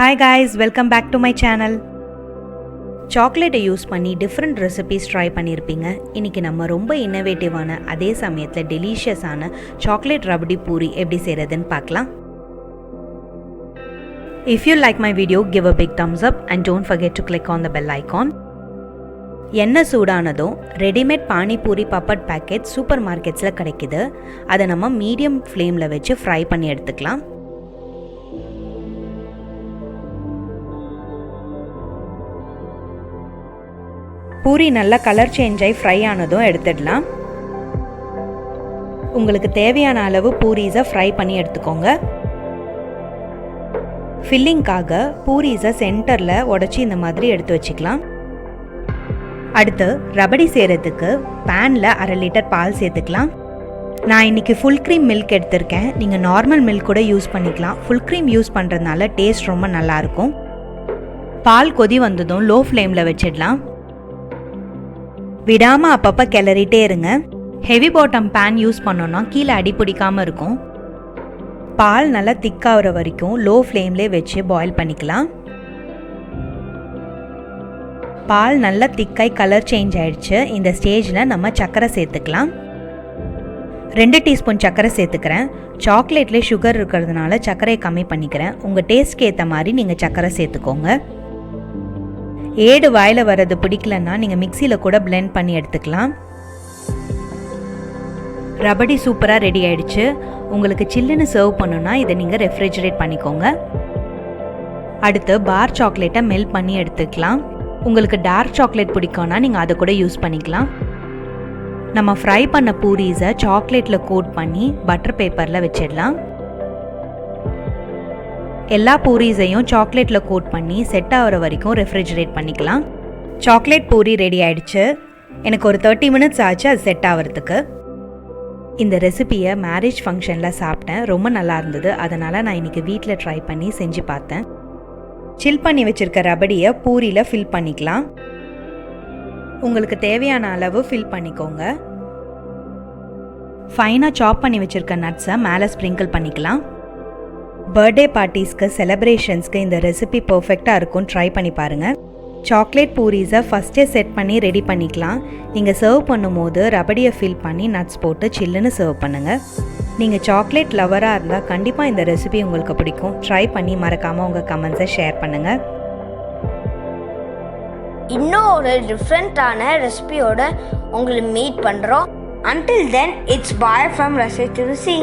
Hi guys, welcome back to my channel. Chocolate use பண்ணி different recipes try பண்ணியிருப்பீங்க. இன்னைக்கு நம்ம ரொம்ப இன்னோவேட்டிவான அதே சமயத்தில் டெலிஷியஸான chocolate rabdi puri எப்படி செய்கிறதுன்னு பார்க்கலாம். If you like my video, give a big thumbs up and don't forget to click on the bell icon. எண்ணெய் சூடானதும் readymade panipuri papad packet super மார்க்கெட்ஸில் கிடைக்குது. அதை நம்ம மீடியம் ஃப்ளேமில் வச்சு ஃப்ரை பண்ணி எடுத்துக்கலாம். பூரி நல்லா கலர் சேஞ்ச் ஆகி ஃப்ரை ஆனதும் எடுத்துடலாம். உங்களுக்கு தேவையான அளவு பூரீஸை ஃப்ரை பண்ணி எடுத்துக்கோங்க. ஃபில்லிங்காக பூரீஸை சென்டரில் உடச்சி இந்த மாதிரி எடுத்து வச்சுக்கலாம். அடுத்து ரபடி செய்கிறதுக்கு பேனில் 1/2 லிட்டர் பால் சேர்த்துக்கலாம். நான் இன்றைக்கி ஃபுல் க்ரீம் மில்க் எடுத்திருக்கேன். நீங்கள் நார்மல் மில்க் கூட யூஸ் பண்ணிக்கலாம். ஃபுல் க்ரீம் யூஸ் பண்ணுறதுனால டேஸ்ட் ரொம்ப நல்லாயிருக்கும். பால் கொதி வந்ததும் லோ ஃப்ளேமில் வச்சிடலாம். விடாமல் அப்பப்போ கிளறிட்டே இருங்க. ஹெவி பாட்டம் பேன் யூஸ் பண்ணோன்னா கீழே அடி பிடிக்காமல் இருக்கும். பால் நல்லா திக்காகிற வரைக்கும் லோ ஃப்ளேம்லே வச்சு பாயில் பண்ணிக்கலாம். பால் நல்லா திக்காய் கலர் சேஞ்ச் ஆகிடுச்சு. இந்த ஸ்டேஜில் நம்ம சர்க்கரை சேர்த்துக்கலாம். 2 டீஸ்பூன் சர்க்கரை சேர்த்துக்கிறேன். சாக்லேட்லேயே சுகர் இருக்கிறதுனால சர்க்கரையை கம்மி பண்ணிக்கிறேன். உங்கள் டேஸ்ட்க்கு ஏற்ற மாதிரி நீங்கள் சர்க்கரை சேர்த்துக்கோங்க. ஏடு வாயில் வர்றது பிடிக்கலன்னா நீங்கள் மிக்சியில் கூட பிளெண்ட் பண்ணி எடுத்துக்கலாம். ரபடி சூப்பராக ரெடி ஆகிடுச்சு. உங்களுக்கு சில்லுன்னு சர்வ் பண்ணுன்னா இதை நீங்கள் ரெஃப்ரிஜரேட் பண்ணிக்கோங்க. அடுத்து பார் சாக்லேட்டை மெல்ட் பண்ணி எடுத்துக்கலாம். உங்களுக்கு டார்க் சாக்லேட் பிடிக்கும்னா நீங்கள் அதை கூட யூஸ் பண்ணிக்கலாம். நம்ம ஃப்ரை பண்ண பூரீஸை சாக்லேட்டில் கோட் பண்ணி பட்டர் பேப்பரில் வச்சிடலாம். எல்லா பூரீஸையும் சாக்லேட்டில் கோட் பண்ணி செட் ஆகிற வரைக்கும் ரெஃப்ரிஜரேட் பண்ணிக்கலாம். சாக்லேட் பூரி ரெடி ஆகிடுச்சு. எனக்கு ஒரு 30 மினிட்ஸ் ஆச்சு அது செட் ஆகிறதுக்கு. இந்த ரெசிபியை மேரேஜ் ஃபங்க்ஷனில் சாப்பிட்டேன். ரொம்ப நல்லா இருந்தது. அதனால் நான் இன்றைக்கி வீட்டில் ட்ரை பண்ணி செஞ்சு பார்த்தேன். சில் பண்ணி வச்சுருக்க ரபடியை பூரியில் ஃபில் பண்ணிக்கலாம். உங்களுக்கு தேவையான அளவு ஃபில் பண்ணிக்கோங்க. ஃபைனாக சாப் பண்ணி வச்சுருக்க நட்ஸை மேலே ஸ்ப்ரிங்கிள் பண்ணிக்கலாம். பர்த்டே பார்ட்டிஸ்க்கு செலிப்ரேஷன்ஸ்க்கு இந்த ரெசிபி பர்ஃபெக்டாக இருக்கும். ட்ரை பண்ணி பாருங்கள். சாக்லேட் பூரீஸை ஃபஸ்ட்டே செட் பண்ணி ரெடி பண்ணிக்கலாம். நீங்கள் சர்வ் பண்ணும்போது ரபடியை ஃபில் பண்ணி நட்ஸ் போட்டு சில்லுன்னு சர்வ் பண்ணுங்கள். நீங்கள் சாக்லேட் லவராக இருந்தால் கண்டிப்பாக இந்த ரெசிபி உங்களுக்கு பிடிக்கும். ட்ரை பண்ணி மறக்காமல் உங்கள் கமெண்ட்ஸை ஷேர் பண்ணுங்கள். இன்னும் ஒரு டிஃப்ரெண்ட்டான ரெசிபியோட உங்களை மீட் பண்ணுறோம். Until then, it's bye from rasithurusi.